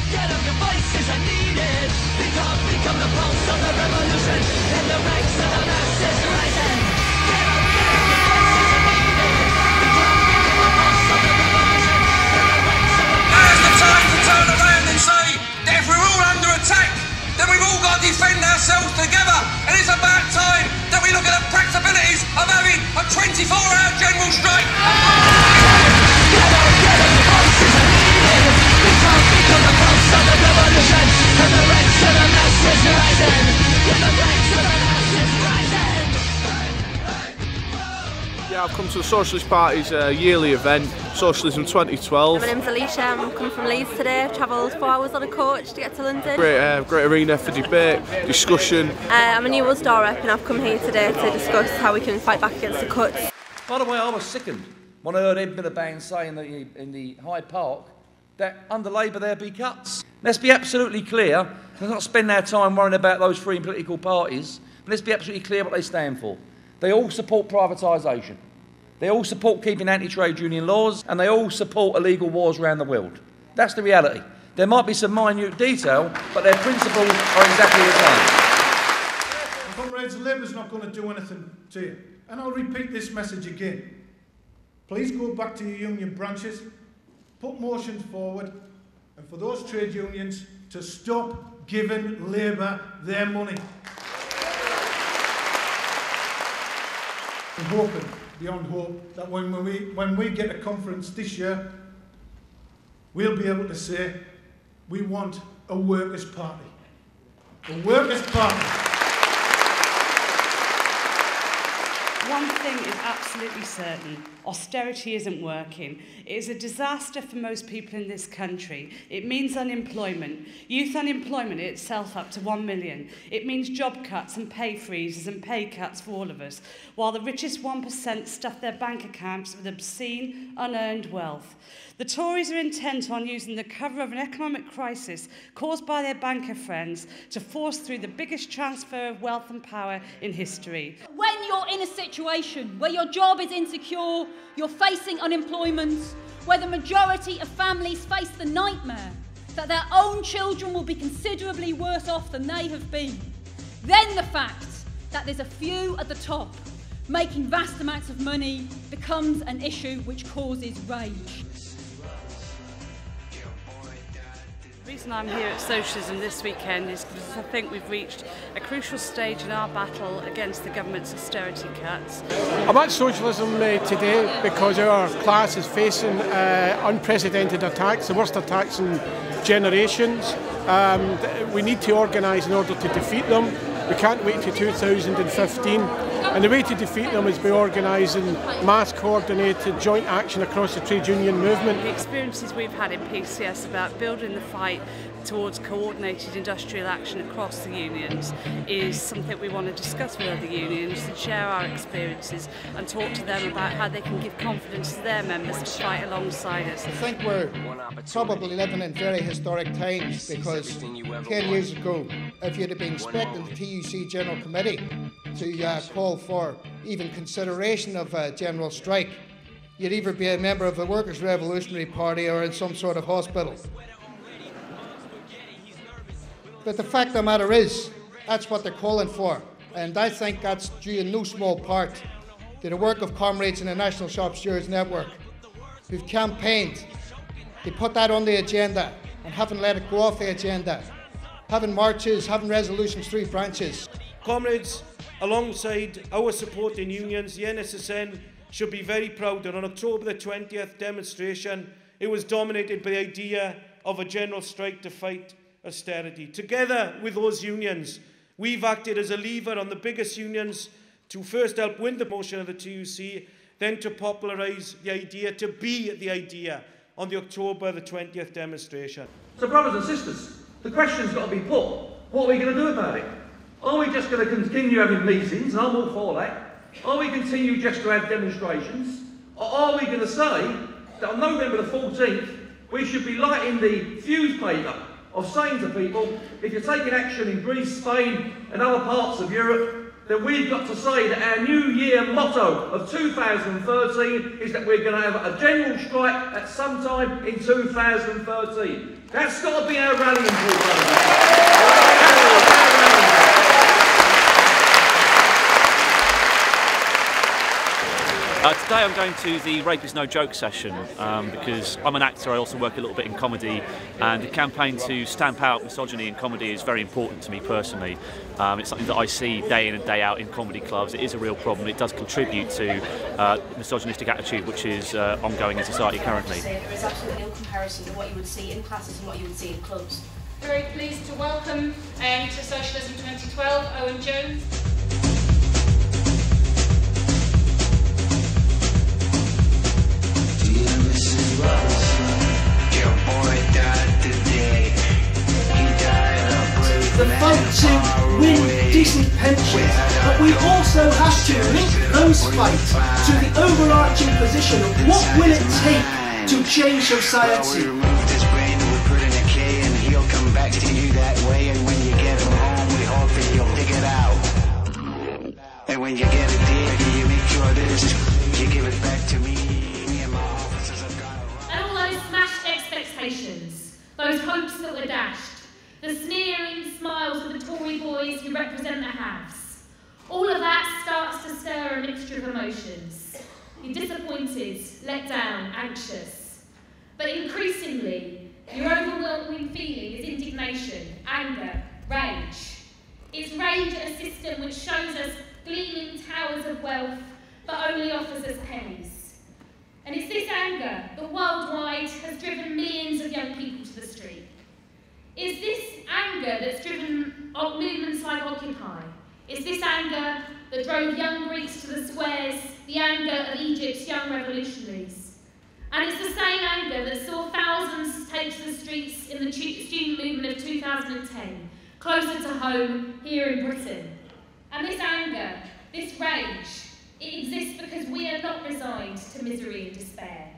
Get up, your voices are needed. Become the pulse of the revolution. In the ranks of the masses rising. Get up, your voices are needed. Become the pulse of the revolution. In the ranks of the masses. Now's the time to turn around and say that if we're all under attack, then we've all got to defend ourselves together. And it's about time that we look at the practicalities of having a 24-hour general strike. Get up, your voices are needed. Become the pulse of the revolution. In the ranks of the masses rising. In the ranks of the masses rising. Yeah, I've come to the Socialist Party's yearly event, Socialism 2012. My name's Alicia, I'm coming from Leeds today. I've travelled 4 hours on a coach to get to London. Great arena for debate, discussion. I'm a new Ulster rep and I've come here today to discuss how we can fight back against the cuts. By the way, I was sickened when I heard Ed Miliband saying that in the Hyde Park that under Labour there'd be cuts. Let's be absolutely clear. Let's not spend our time worrying about those three political parties, but let's be absolutely clear what they stand for. They all support privatisation. They all support keeping anti-trade union laws, and they all support illegal wars around the world. That's the reality. There might be some minute detail, but their principles are exactly the same. Comrades, Labour's not going to do anything to you. And I'll repeat this message again. Please go back to your union branches, put motions forward, and for those trade unions to stop giving Labour their money. I'm hoping, beyond hope, that when we get a conference this year, we'll be able to say we want a workers' party. A workers' party. One thing is absolutely certain. Austerity isn't working. It is a disaster for most people in this country. It means unemployment. Youth unemployment itself up to 1 million. It means job cuts and pay freezes and pay cuts for all of us, while the richest 1% stuff their bank accounts with obscene, unearned wealth. The Tories are intent on using the cover of an economic crisis caused by their banker friends to force through the biggest transfer of wealth and power in history. When you're in a situation where your job is insecure, you're facing unemployment, where the majority of families face the nightmare that their own children will be considerably worse off than they have been, then the fact that there's a few at the top making vast amounts of money becomes an issue which causes rage. The reason I'm here at Socialism this weekend is because I think we've reached a crucial stage in our battle against the government's austerity cuts. I'm at Socialism today because our class is facing unprecedented attacks, the worst attacks in generations. We need to organise in order to defeat them. We can't wait till 2015. And the way to defeat them is by organising mass coordinated joint action across the trade union movement. The experiences we've had in PCS about building the fight towards coordinated industrial action across the unions is something we want to discuss with other unions and share our experiences and talk to them about how they can give confidence to their members to fight alongside us. I think we're probably living in very historic times because 10 years ago, if you'd have been expecting the TUC General Committee to call for even consideration of a general strike, you'd either be a member of the Workers' Revolutionary Party or in some sort of hospital. But the fact of the matter is, that's what they're calling for. And I think that's due in no small part to the work of comrades in the National Shop Stewards Network who've campaigned to put that on the agenda and haven't let it go off the agenda. Having marches, having resolutions through branches. Comrades, alongside our supporting unions, the NSSN should be very proud that on October the 20th demonstration, it was dominated by the idea of a general strike to fight austerity. Together with those unions, we've acted as a lever on the biggest unions to first help win the motion of the TUC, then to popularise the idea, to be the idea on the October the 20th demonstration. So brothers and sisters, the question's got to be put, what are we going to do about it? Are we just going to continue having meetings, and I'm all for that? Are we continue just to have demonstrations? Or are we going to say that on November the 14th, we should be lighting the fuse paper of saying to people, if you're taking action in Greece, Spain and other parts of Europe, then we've got to say that our New Year motto of 2013 is that we're going to have a general strike at some time in 2013. That's got to be our rallying call. Today I'm going to the Rape is No Joke session because I'm an actor, I also work a little bit in comedy, and the campaign to stamp out misogyny in comedy is very important to me personally. It's something that I see day in and day out in comedy clubs. It is a real problem. It does contribute to misogynistic attitude which is ongoing in society currently. There is absolutely no comparison to what you would see in classes and what you would see in clubs. Very pleased to welcome to Socialism 2012 Owen Jones. The fight to win decent pensions, but we also have to link those fights to the overarching position of what will it take to change society. And when you get a deal, you make sure that you give it back to me. And all those smashed expectations, those hopes that were dashed, the sneering smiles of the Tory boys who represent the Haves, all of that starts to stir a mixture of emotions. You're disappointed, let down, anxious. But increasingly, your overwhelming feeling is indignation, anger, rage. It's rage at a system which shows us gleaming towers of wealth, but only offers us pennies. And it's this anger that worldwide has driven millions of young people to the street. It's this anger that's driven movements like Occupy. It's this anger that drove young Greeks to the squares, the anger of Egypt's young revolutionaries. And it's the same anger that saw thousands take to the streets in the student movement of 2010, closer to home, here in Britain. And this anger, this rage, it exists because we are not resigned to misery and despair.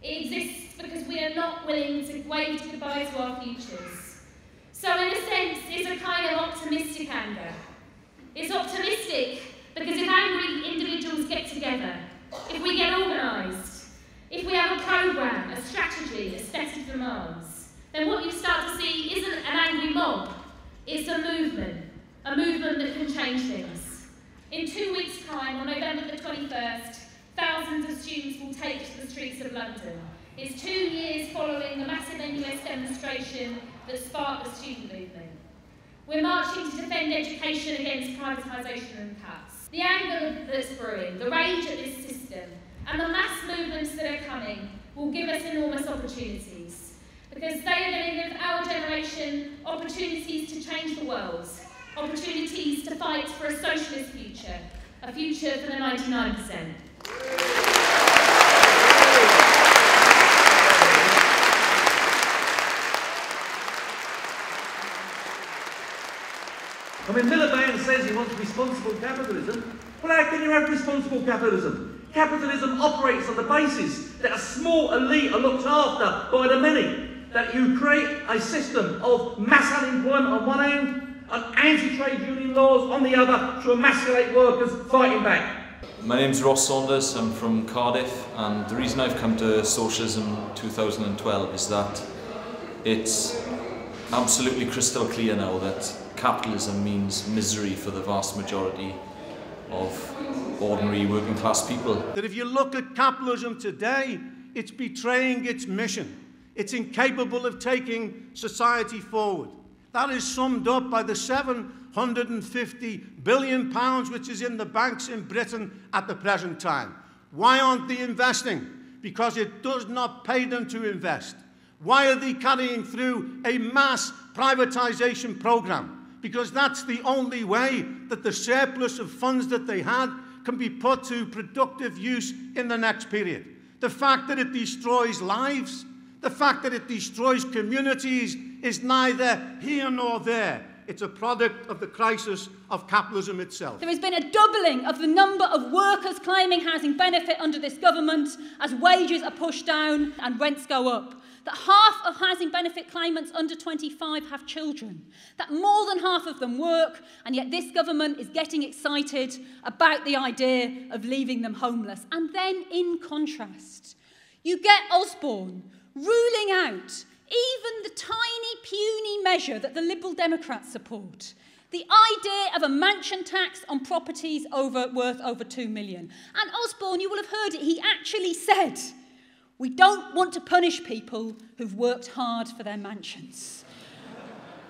It exists because we are not willing to wave goodbye to our futures. So in a sense, it's a kind of optimistic anger. It's optimistic because if angry individuals get together, if we get organised, if we have a programme, a strategy, a set of demands, then what you start to see isn't an angry mob, it's a movement that can change things. In 2 weeks' time, on November the 21st, thousands of students will take to the streets of London. It's 2 years following the massive NUS demonstration that sparked the student movement. We're marching to defend education against privatisation and cuts. The anger that's brewing, the rage at this system, and the mass movements that are coming will give us enormous opportunities, because they are going to give our generation opportunities to change the world, opportunities to fight for a socialist future, a future for the 99%. I mean, Miliband says he wants responsible capitalism. Well, how can you have responsible capitalism? Capitalism operates on the basis that a small elite are looked after by the many, that you create a system of mass unemployment on one hand and anti-trade union laws on the other to emasculate workers fighting back. My name's Ross Saunders, I'm from Cardiff, and the reason I've come to Socialism 2012 is that it's absolutely crystal clear now that capitalism means misery for the vast majority of ordinary working class people. That if you look at capitalism today, it's betraying its mission. It's incapable of taking society forward. That is summed up by the £750 billion which is in the banks in Britain at the present time. Why aren't they investing? Because it does not pay them to invest. Why are they carrying through a mass privatisation programme? Because that's the only way that the surplus of funds that they had can be put to productive use in the next period. The fact that it destroys lives, the fact that it destroys communities is neither here nor there. It's a product of the crisis of capitalism itself. There has been a doubling of the number of workers claiming housing benefit under this government as wages are pushed down and rents go up. That half of housing benefit claimants under 25 have children, that more than half of them work, and yet this government is getting excited about the idea of leaving them homeless. And then, in contrast, you get Osborne ruling out even the tiny, puny measure that the Liberal Democrats support, the idea of a mansion tax on properties worth over 2 million. And Osborne, you will have heard it, he actually said, we don't want to punish people who've worked hard for their mansions.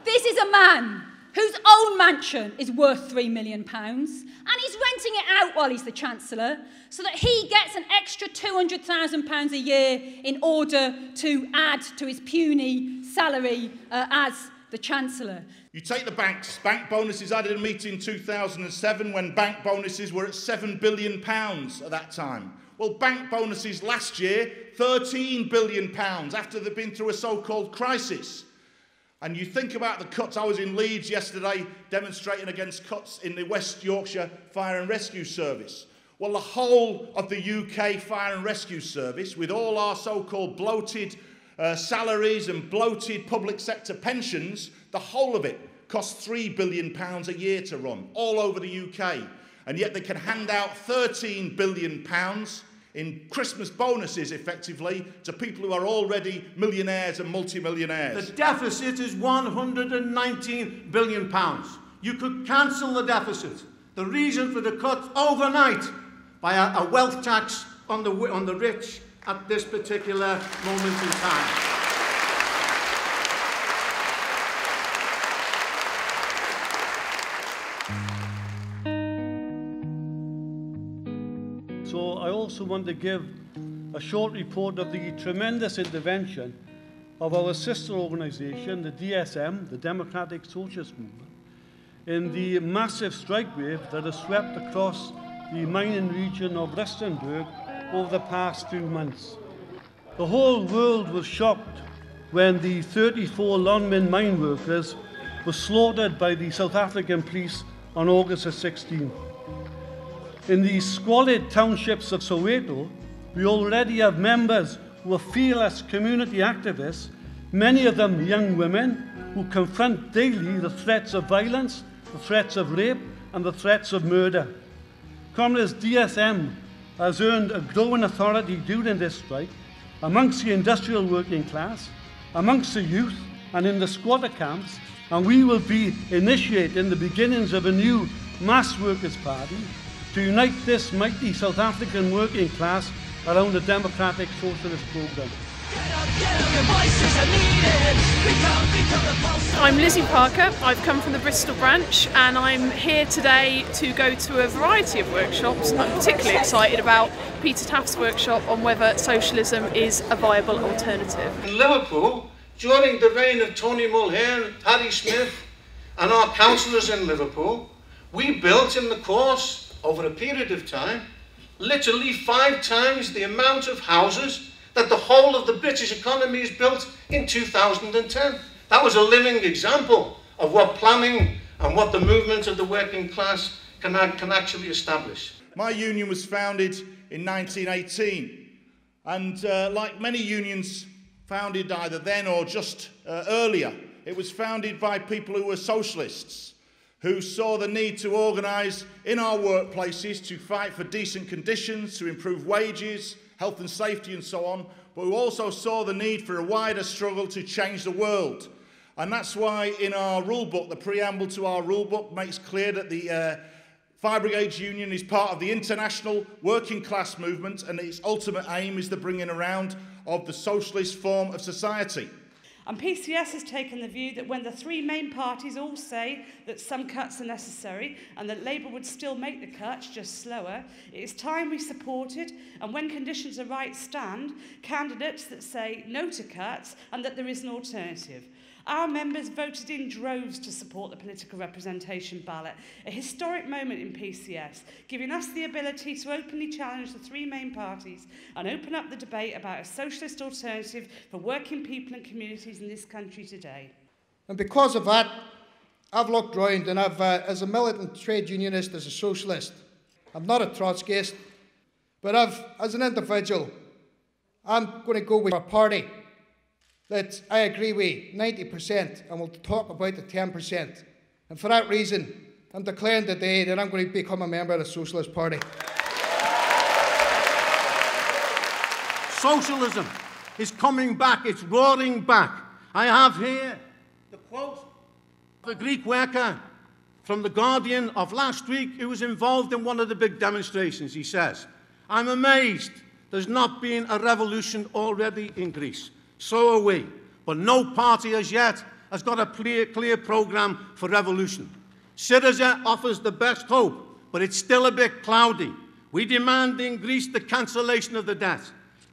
This is a man whose own mansion is worth £3 million, and he's renting it out while he's the Chancellor, so that he gets an extra £200,000 a year in order to add to his puny salary as the Chancellor. You take the banks. Bank bonuses. I did a meeting in 2007 when bank bonuses were at £7 billion at that time. Well, bank bonuses last year, £13 billion after they've been through a so-called crisis. And you think about the cuts. I was in Leeds yesterday demonstrating against cuts in the West Yorkshire Fire and Rescue Service. Well, the whole of the UK Fire and Rescue Service, with all our so-called bloated salaries and bloated public sector pensions, the whole of it costs £3 billion a year to run, all over the UK. And yet they can hand out £13 billion in Christmas bonuses, effectively, to people who are already millionaires and multimillionaires. The deficit is £119 billion. You could cancel the deficit. The reason for the cut overnight by a wealth tax on the rich at this particular moment in time. So I also want to give a short report of the tremendous intervention of our sister organisation, the DSM, the Democratic Socialist Movement, in the massive strike wave that has swept across the mining region of Rustenburg over the past few months. The whole world was shocked when the 34 Lonmin mine workers were slaughtered by the South African police on August the 16th. In the squalid townships of Soweto, we already have members who are fearless community activists, many of them young women who confront daily the threats of violence, the threats of rape, and the threats of murder. Comrades, DSM has earned a growing authority during this strike amongst the industrial working class, amongst the youth, and in the squatter camps, and we will be initiating the beginnings of a new mass workers' party to unite this mighty South African working class around the Democratic Socialist programme. I'm Lizzie Parker. I've come from the Bristol branch and I'm here today to go to a variety of workshops. I'm particularly excited about Peter Taft's workshop on whether socialism is a viable alternative. In Liverpool, during the reign of Tony Mulhern, Harry Smith and our councillors in Liverpool, we built in the course over a period of time literally 5 times the amount of houses that the whole of the British economy is built in 2010. That was a living example of what planning and what the movement of the working class can actually establish. My union was founded in 1918, and like many unions founded either then or just earlier, it was founded by people who were socialists, who saw the need to organise in our workplaces to fight for decent conditions, to improve wages, health and safety and so on, but who also saw the need for a wider struggle to change the world. And that's why in our rule book, the preamble to our rule book makes clear that the Fire Brigades Union is part of the international working class movement, and its ultimate aim is the bringing around of the socialist form of society. And PCS has taken the view that when the 3 main parties all say that some cuts are necessary and that Labour would still make the cuts, just slower, it is time we supported, and when conditions are right, stand candidates that say no to cuts and that there is an alternative. Our members voted in droves to support the political representation ballot, a historic moment in PCS, giving us the ability to openly challenge the 3 main parties and open up the debate about a socialist alternative for working people and communities in this country today. And because of that, I've looked round and I've, as a militant trade unionist, as a socialist, I'm not a Trotskyist, but as an individual, I'm going to go with our party. that I agree with 90%, and we'll talk about the 10%. And for that reason, I'm declaring today that I'm going to become a member of the Socialist Party. Socialism is coming back, it's roaring back. I have here the quote of a Greek worker from The Guardian of last week who was involved in one of the big demonstrations. He says, "I'm amazed there's not been a revolution already in Greece. So are we. But no party as yet has got a clear programme for revolution. Syriza offers the best hope, but it's still a bit cloudy. We demand in Greece the cancellation of the debt,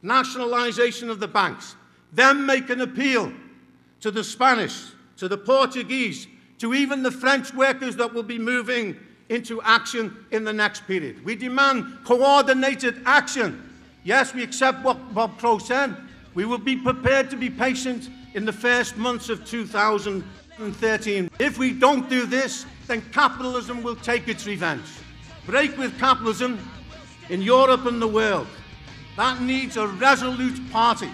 nationalisation of the banks, then make an appeal to the Spanish, to the Portuguese, to even the French workers that will be moving into action in the next period. We demand coordinated action. Yes, we accept what Bob Crow said. We will be prepared to be patient in the first months of 2013. If we don't do this, then capitalism will take its revenge. Break with capitalism in Europe and the world. That needs a resolute party.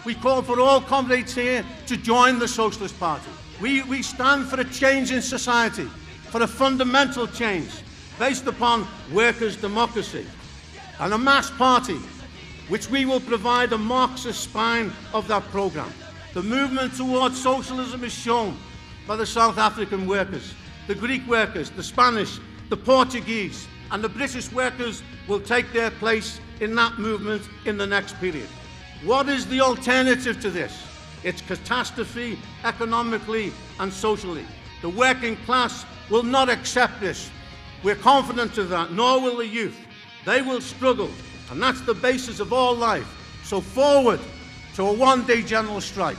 We call for all comrades here to join the Socialist Party. We stand for a change in society, for a fundamental change based upon workers' democracy and a mass party, which we will provide a Marxist spine of that programme. The movement towards socialism is shown by the South African workers, the Greek workers, the Spanish, the Portuguese, and the British workers will take their place in that movement in the next period. What is the alternative to this? It's catastrophe economically and socially. The working class will not accept this. We're confident of that, nor will the youth. They will struggle, and that's the basis of all life. So forward to a one-day general strike.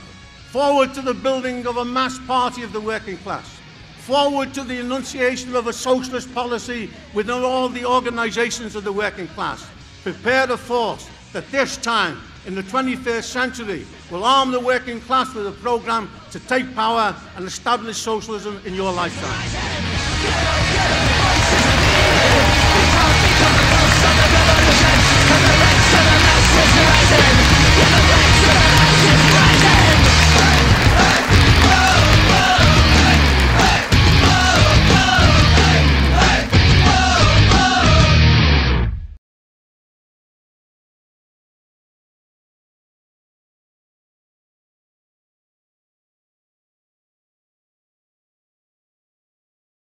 Forward to the building of a mass party of the working class. Forward to the enunciation of a socialist policy within all the organisations of the working class. Prepare a force that this time, in the 21st century, will arm the working class with a programme to take power and establish socialism in your lifetime.